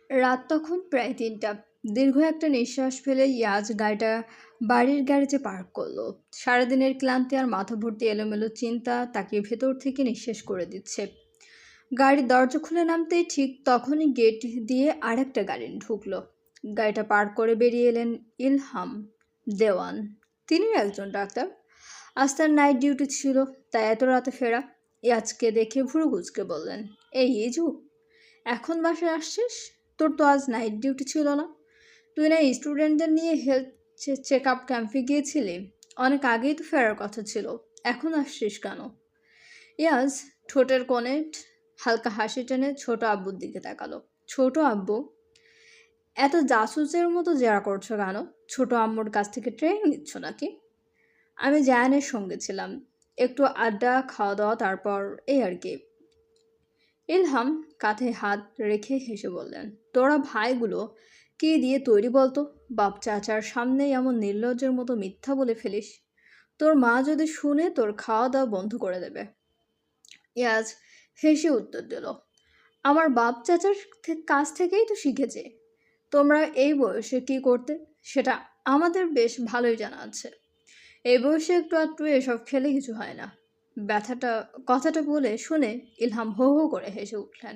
রাত তখন প্রায় ৩টা। দীর্ঘ একটা নিঃশ্বাস ফেলে ইয়াজ গাড়িটা বাড়ির গ্যারেজে পার্ক করলো। সারাদিনের ক্লান্তি আর মাথা ভর্তি এলোমেলো চিন্তা তাকে ভেতর থেকে নিঃশেষ করে দিচ্ছে। গাড়ির দরজা খুলে নামতেই ঠিক তখনই গেট দিয়ে আরেকটা গাড়ি ঢুকলো। গাড়িটা পার্ক করে বেরিয়ে এলেন ইলহাম দেওয়ান। তিনি একজন ডাক্তার। আজ তার নাইট ডিউটি ছিল, তাই এত রাতে ফেরা। ইয়াজকে দেখে ভুরু কুঁচকে বললেন, এই ইজু, এখন বাসায় আসছিস? তোর তো আজ নাইট ডিউটি ছিল না? তুই না স্টুডেন্টদের নিয়ে হেলথ চেক আপ ক্যাম্পে গিয়েছিলি? অনেক আগেই তো ফেরার কথা ছিল, এখন আসছিস কেন? ইয়াজ ঠোঁটের কোণে হালকা হাসি টেনে ছোট আব্বুর দিকে তাকালো। ছোট আব্বু? এত জাসুসের মতো জেরা করছো কেন? ছোট আম্মুর কাছ থেকে ট্রেনিং নিচ্ছ নাকি? আমি জায়ানের সঙ্গে ছিলাম, একটু আড্ডা খাওয়া দাওয়া, তারপর এই আর কি। ইলহাম কাঁধে হাত রেখে হেসে বললেন, তোরা ভাইগুলো কি দিয়ে তৈরি বলতো? বাপ চাচার সামনেই এমন নির্লজ্জের মতো মিথ্যা বলে ফেলিস। তোর মা যদি শুনে তোর খাওয়া দাওয়া বন্ধ করে দেবে। ইয়াজ হেসে উত্তর দিল, আমার বাপ চাচার কাছ থেকেই তো শিখেছে। তোমরা এই বয়সে কি করতে সেটা আমাদের বেশ ভালোই জানা আছে। এই বয়সে একটু আধটু এসব খেলে কিছু হয় না। কথাটা বলে শুনে ইলহাম হো হো করে হেসে উঠলেন।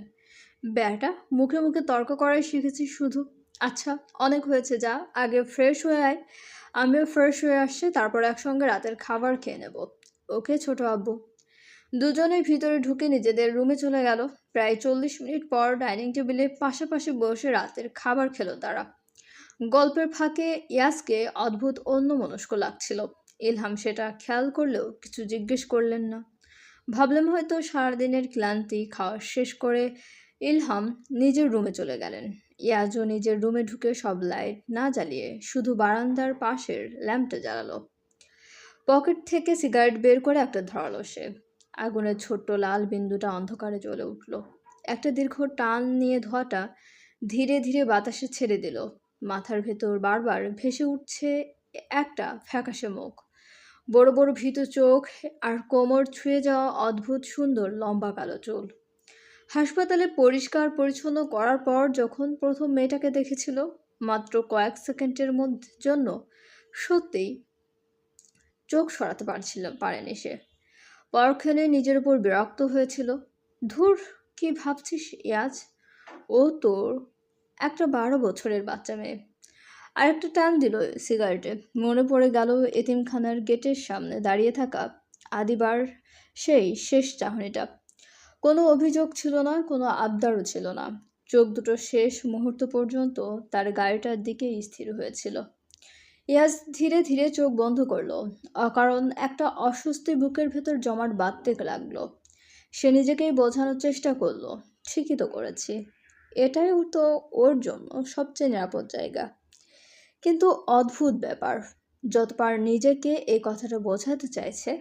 ব্যাটা, মুখে মুখে তর্ক করাই শিখেছিস শুধু। আচ্ছা, অনেক হয়েছে, যা আগে ফ্রেশ হয়ে আয়। আমিও ফ্রেশ হয়ে আসছি, তারপর একসঙ্গে রাতের খাবার খেয়ে নেব। ওকে ছোট আব্বু। দুজনেই ভিতরে ঢুকে নিজেদের রুমে চলে গেল। প্রায় 40 মিনিট পর ডাইনিং টেবিলে পাশাপাশি বসে রাতের খাবার খেলো তারা। গল্পের ফাঁকে ইয়াসকে অদ্ভুত অন্যমনস্ক লাগছিল। ইলহাম সেটা খেয়াল করলেও কিছু জিজ্ঞেস করলেন না। ভাবলাম হয়তো সারাদিনের ক্লান্তি খাওয়া শেষ করে ইলহাম নিজের রুমে চলে গেলেন। ইয়াজও নিজের রুমে ঢুকে সব লাইট না জ্বালিয়ে শুধু বারান্দার পাশের ল্যাম্পটা জ্বালালো। পকেট থেকে সিগারেট বের করে একটা ধরালো সে। আগুনের ছোট্ট লাল বিন্দুটা অন্ধকারে জ্বলে উঠল। একটা দীর্ঘ টান নিয়ে ধোঁয়াটা ধীরে ধীরে বাতাসে ছেড়ে দিল। মাথার ভেতর বারবার ভেসে উঠছে একটা ফ্যাকাশে মুখ, বড় বড় ভীতু চোখ, আর কোমর ছুঁয়ে যাওয়া অদ্ভুত সুন্দর লম্বা কালো চুল। হাসপাতালে পরিষ্কার পরিচ্ছন্ন করার পর যখন প্রথম মেয়েটাকে দেখেছিল, মাত্র কয়েক সেকেন্ডের জন্য সত্যিই চোখ সরাতে পারেনি সে। পরক্ষণে নিজের উপর বিরক্ত হয়েছিল। ধুর, কি ভাবছিস ইয়াজ? ও তোর একটা 12 বছরের বাচ্চা মেয়ে। আরেকটা টান দিল সিগারেটে। মনে পড়ে গেল এতিমখানার গেটের সামনে দাঁড়িয়ে থাকা আদিবার সেই শেষ চাহনিটা। কোনো অভিযোগ ছিল না, কোনো আবদারও ছিল না। চোখ দুটো শেষ মুহূর্ত পর্যন্ত তার গাড়িটার দিকেই স্থির হয়েছিল। ইয়াস ধীরে ধীরে চোখ বন্ধ করলো। অকারণ একটা অস্বস্তি বুকের ভেতর জমাট বাঁধতে লাগলো। সে নিজেকেই বোঝানোর চেষ্টা করলো, ঠিকই তো করেছি, এটাই তো ওর জন্য সবচেয়ে নিরাপদ জায়গা। কিন্তু অদ্ভুত ব্যাপার, যতবার নিজেকে এই কথাটা বোঝাতে চাইছে,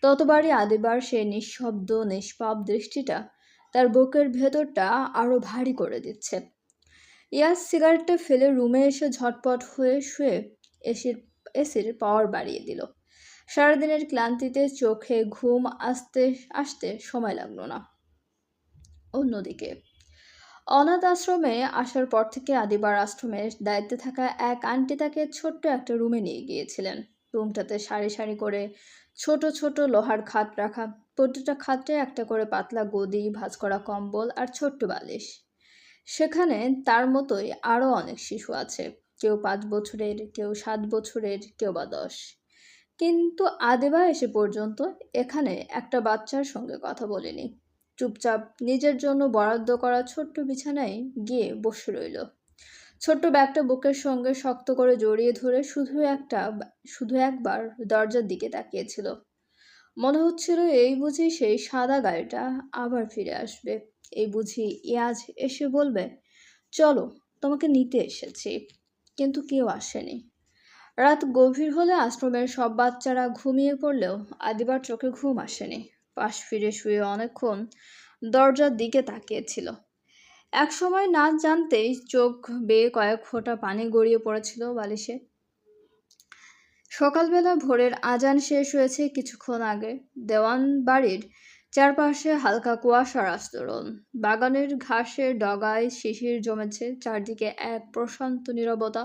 ততবারই আদিবার সেই নিঃশব্দ নিষ্পাপ দৃষ্টিটা তার বুকের ভেতরটা আরো ভারী করে দিচ্ছে। ইয়াস সিগারেটটা ফেলে রুমে এসে ঝটপট হয়ে শুয়ে এসির এসির পাওয়ার বাড়িয়ে দিল। সারাদিনের ক্লান্তিতে চোখে ঘুম আসতে আসতে সময় লাগলো না। অন্যদিকে অনাথ আশ্রমে আসার পর থেকে আদিবার আশ্রমের দায়িত্বে থাকা এক আন্টি তাকে ছোট্ট একটা রুমে নিয়ে গিয়েছিলেন। রুমটাতে সারি সারি করে ছোট ছোট লোহার খাট রাখা, প্রতিটা খাটে একটা করে পাতলা গদি, ভাঁজ করা কম্বল আর ছোট্ট বালিশ। সেখানে তার মতোই আরও অনেক শিশু আছে, কেউ 5 বছরের, কেউ 7 বছরের, কেউ বা 10। কিন্তু আদিবা এসে পর্যন্ত এখানে একটা বাচ্চার সঙ্গে কথা বলেনি। চুপচাপ নিজের জন্য বরাদ্দ করা ছোট্ট বিছানায় গিয়ে বসে রইল। ছোট্ট ব্যাগটা বুকের সঙ্গে শক্ত করে জড়িয়ে ধরে শুধু একবার দরজার দিকে তাকিয়েছিল। মনে হচ্ছিল এই বুঝি সেই সাদা গাড়িটা আবার ফিরে আসবে। এই বুঝি ইয়াজ এসে বলবে, চলো, তোমাকে নিতে এসেছি। কিন্তু কেউ আসেনি। রাত গভীর হলে আশ্রমের সব বাচ্চারা ঘুমিয়ে পড়লেও আদিবার চোখে ঘুম আসেনি। পাশ ফিরে শুয়ে অনেকক্ষণ দরজার দিকে তাকিয়েছিল। একসময় না জানতেই চোখ বেয়ে কয়েক ফোঁটা পানি গড়িয়ে পড়েছিল বালিশে। সকালবেলা ভোরের আজান শেষ হয়েছে কিছুক্ষণ আগে। দেওয়ান বাড়ির চারপাশে হালকা কুয়াশার আস্তরণ। বাগানের ঘাসের ডগায় শিশির জমেছে, চারদিকে এক প্রশান্ত নীরবতা।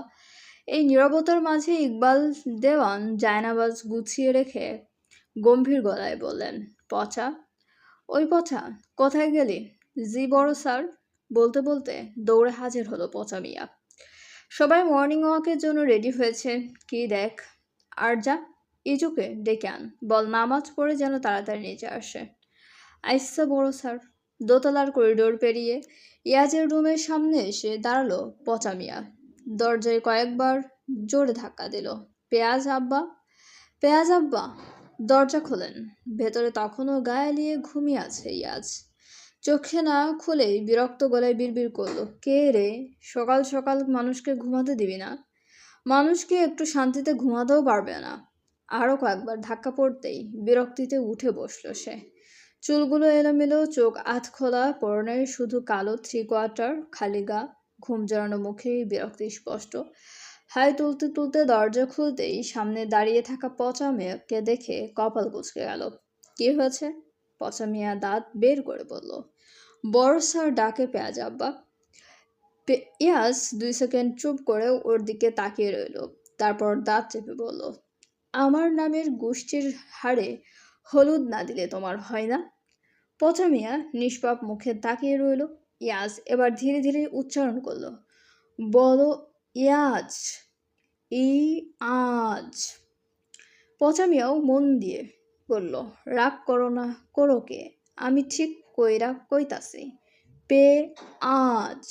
এই নীরবতার মাঝে ইকবাল দেওয়ান জায়নামাজ গুছিয়ে রেখে গম্ভীর গলায় বললেন, পচা, ওই পচা, কোথায় গেলি? জি বড় স্যার। বলতে বলতে দৌড়ে হাজির হলো পচা মিয়া। সবাই মর্নিং ওয়াকের জন্য রেডি হয়েছে। কি দেখ, আর যা, ইজুকে ডেকে আন, বল নামাজ পড়ে যেন তাড়াতাড়ি নিচে আসে। আইসা বড় স্যার। দোতলার করিডোর পেরিয়ে ইয়াজের রুমের সামনে এসে দাঁড়ালো পচা মিয়া। দরজায় কয়েকবার জোরে ধাক্কা দিল। পেঁয়াজ আব্বা, পেঁয়াজ আব্বা। দরজা খোলেন। ভেতরে তখনও গায়ে এলিয়ে ঘুমিয়ে আছে ইয়াজ। চোখে না খুলেই বিরক্ত গলায় বিড়বিড় করলো, কে রে? সকাল সকাল মানুষকে ঘুমাতে দিবি না? মানুষকে একটু শান্তিতে ঘুমাতেও পারবে না। আরও কয়েকবার ধাক্কা পড়তেই বিরক্তিতে উঠে বসল সে। চুলগুলো এলোমেলো, চোখ আধখোলা, পরনে শুধু কালো 3/4 খালি গা, ঘুম জড়ানো মুখে বিরক্তি স্পষ্ট। হাই তুলতে তুলতে দরজা খুলতেই সামনে দাঁড়িয়ে থাকা পচা মেয়েকে দেখে কপাল কুঁচকে গেল। কি হয়েছে? পচা মিয়া দাঁত বের করে বলল, বড় স্যার ডাকে পেঁয়াজ আব্বা। ইয়াস 2 সেকেন্ড চুপ করে ওর দিকে তাকিয়ে রইল, তারপর দাঁত চেপে বলল, আমার নামের গোষ্ঠীর হাড়ে হলুদ না দিলে তোমার হয় না? পচা মিয়া নিষ্পাপ মুখে তাকিয়ে রইল। ইয়াজ এবার ধীরে ধীরে উচ্চারণ করল, বলো ইয়াজ, ই আজ। পচা মিয়াও মন দিয়ে বলল, রাগ করো না, করো কে? আমি ঠিক কইরা কইতাছি, পে আজ।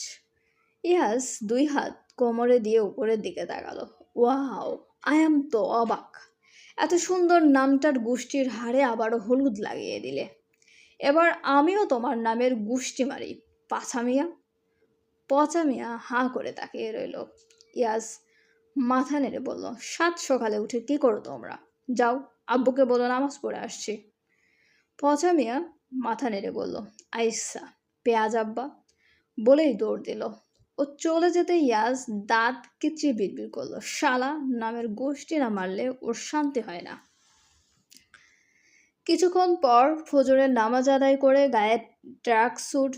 ইয়াস 2 হাত কোমরে দিয়ে উপরের দিকে তাকালো। ওয়াও, আই এম তো অবাক। এত সুন্দর নামটার গোষ্ঠীর হাড়ে আবারও হলুদ লাগিয়ে দিলে। এবার আমিও তোমার নামের গুষ্টি মারি, পাছা মিয়া। পচা মিয়া হাঁ করে তাকিয়ে রইল। ইয়াস মাথা নেড়ে বলল, সাত সকালে উঠে কি করো তোমরা? যাও, আব্বুকে বলো নামাজ পড়ে আসছি। পচা মিয়া মাথা নেড়ে বলল, আইসা পেঁয়াজ আব্বা, বলেই দৌড় দিল। ও চলে যেতে ইয়াস দাঁত কিচিয়ে বিড়বিড় করলো, শালা নামের গোষ্ঠী না মারলে ওর শান্তি হয় না। কিছুক্ষণ পর ফজরের নামাজ আদায় করে গায়ে ট্র্যাক স্যুট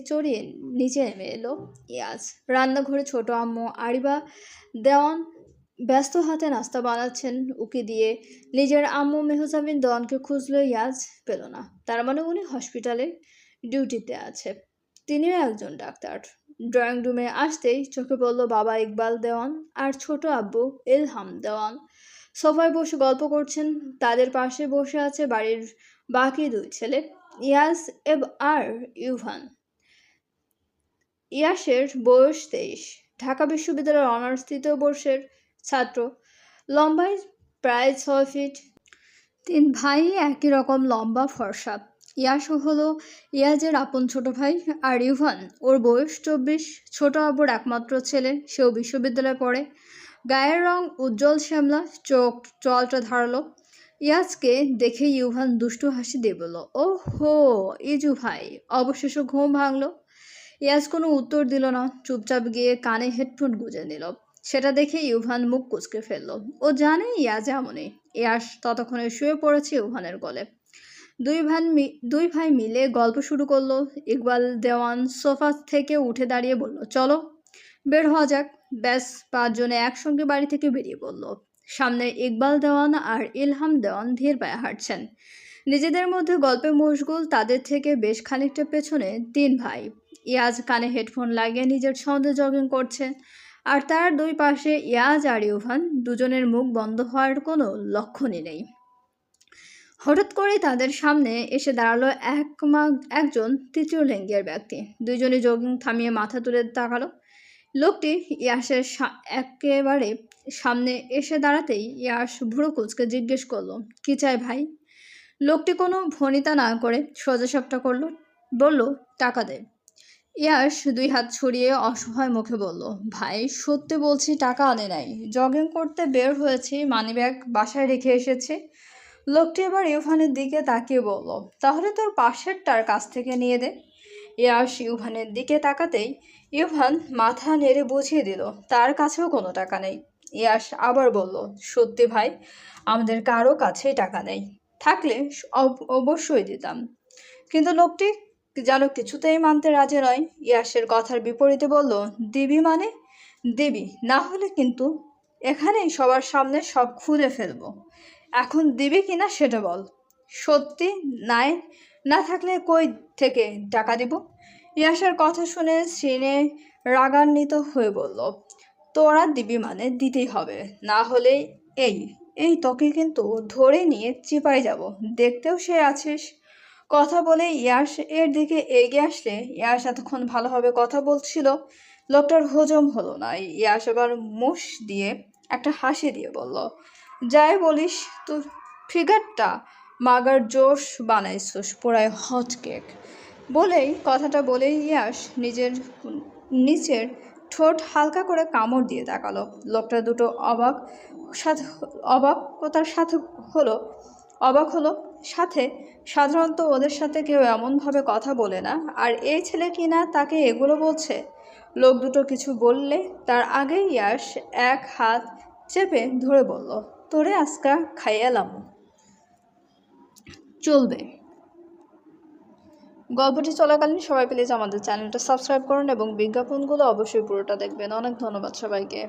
চড়িয়ে নিচে নেমে এলো ইয়াজ। রান্নাঘরে ছোট আম্মু আরিবা দেওয়ান ব্যস্ত হাতে নাস্তা বানাচ্ছেন উকি দিয়ে। নিজের আম্মু মেহজাবিন দেওয়ানকে খুঁজলো ইয়াজ, পেল না। তার মানে উনি হসপিটালে ডিউটিতে আছে, তিনিও একজন ডাক্তার। ড্রয়িং রুমে আসতেই চোখে পড়ল বাবা ইকবাল দেওয়ান আর ছোট আব্বু ইলহাম দেওয়ান। সোফায় বসে গল্প করছেন। তাদের পাশে বসে আছে বাড়ির বাকি 2 ছেলে, ইয়াস আর ইউভান। ইয়াসের বয়স 23, ঢাকা বিশ্ববিদ্যালয়ের অনার্স 3য় বর্ষের ছাত্র, লম্বায় প্রায় 6 ফিট। 3 ভাই একই রকম লম্বা, ফর্সা। ইয়াস হলো ইয়াজের আপন ছোট ভাই, আর ইউভান ওর বয়স 24, ছোট আব্বুর একমাত্র ছেলে, সেও বিশ্ববিদ্যালয়ে পড়ে। গায়ের রং উজ্জ্বল শ্যামলা, চোখ চলটা ধারালো। ইয়াজকে দেখে ইউভান দুষ্টু হাসি দিয়ে বলল, ও হো ইজু ভাই, অবশেষে ঘুম ভাঙলো। ইয়াজ কোনো উত্তর দিল না, চুপচাপ গিয়ে কানে হেডফোন গুঁজে নিল। সেটা দেখে ইউভান মুখ কুঁচকে ফেলল। ও জানে ইয়াজ এমনই। ইয়াস ততক্ষণে শুয়ে পড়েছে ইউভানের কোলে। দুই ভাই মিলে গল্প শুরু করলো। ইকবাল দেওয়ান সোফা থেকে উঠে দাঁড়িয়ে বলল, চলো বের হওয়া যাক। ব্যাস 5 জনে একসঙ্গে বাড়ি থেকে বেরিয়ে পড়ল। সামনে ইকবাল দেওয়ান আর ইলহাম দেওয়ান ধীর পায়ে হাঁটছেন, নিজেদের মধ্যে গল্পে মশগুল। তাদের থেকে বেশ খানিকটা পেছনে 3 ভাই। ইয়াজ কানে হেডফোন লাগিয়ে নিজের ছন্দে জগিং করছে, আর তার 2 পাশে ইয়াজ আর ইউভান, দুজনের মুখ বন্ধ হওয়ার কোনো লক্ষণই নেই। হঠাৎ করেই তাদের সামনে এসে দাঁড়ালো একজন 3য় লিঙ্গের ব্যক্তি। দুজনে জগিং থামিয়ে মাথা তুলে তাকালো। লোকটি ইয়াসের একেবারে সামনে এসে দাঁড়াতেই ইয়াস ভুরু কুঁচকে জিজ্ঞেস করলো, কি চাই ভাই? লোকটি কোনো ভনিতা না করে সোজাসাপটা করলো, বলল, টাকা দে। ইয়াস 2 হাত ছড়িয়ে অসহায় মুখে বলল, ভাই সত্যি বলছি টাকা আনে নাই, জগিং করতে বের হয়েছি, মানিব্যাগ বাসায় রেখে এসেছি। লোকটি এবার ইউভানের দিকে তাকিয়ে বলল, তাহলে তোর পাশেরটার কাছ থেকে নিয়ে দে। ইয়াস ইউভানের দিকে তাকাতেই ইউভান মাথা নেড়ে বুঝিয়ে দিল, তার কাছেও কোনো টাকা নেই। ইয়াস আবার বলল, সত্যি ভাই, আমাদের কারো কাছেই টাকা নেই, থাকলে অবশ্যই দিতাম। কিন্তু লোকটি যেন কিছুতেই মানতে রাজি নয়। ইয়াসের কথার বিপরীতে বলল, দিবি মানে? দিবি, না হলে কিন্তু এখানেই সবার সামনে সব খুলে ফেলবো। এখন দিবি কিনা সেটা বল। সত্যি নাই না থাকলে কই থেকে টাকা দিব? ইয়াসের কথা শুনে শ্রীনে রাগান্বিত হয়ে বলল, তোরা দিবি মানে দিতেই হবে, না হলে এই এই তোকে কিন্তু ধরে নিয়ে চিপায় যাব। দেখতেও সে আছিস। কথা বলে ইয়াস এর দিকে এগিয়ে আসলে ইয়াস এতক্ষণ ভালোভাবে কথা বলছিল, লোকটার হজম হলো না। ইয়াস এবার মুষ দিয়ে একটা হাসি দিয়ে বলল, যাই বলিস, তুই ফিগারটা মাগার জোশ বানাইছিস, পুরাই হট কেক। কথাটা বলেই ইয়াস নিচের ঠোঁট হালকা করে কামড় দিয়ে তাকালো। লোকটা দুটো সাথে অবাকতার সাথে হলো অবাক হলো। সাথে সাধারণত ওদের সাথে কেউ এমনভাবে কথা বলে না, আর এই ছেলে কিনা তাকে এগুলো বলছে। লোক দুটো কিছু বললে তার আগে ইয়াস এক হাত চেপে ধরে বলল, তোরে আজকা খাইয়ালাম। চলবে। গল্পটি চলাকালীন সবাই প্লিজ আমাদের চ্যানেলটা সাবস্ক্রাইব করুন এবং বিজ্ঞাপনগুলো অবশ্যই পুরোটা দেখবেন। অনেক ধন্যবাদ সবাইকে।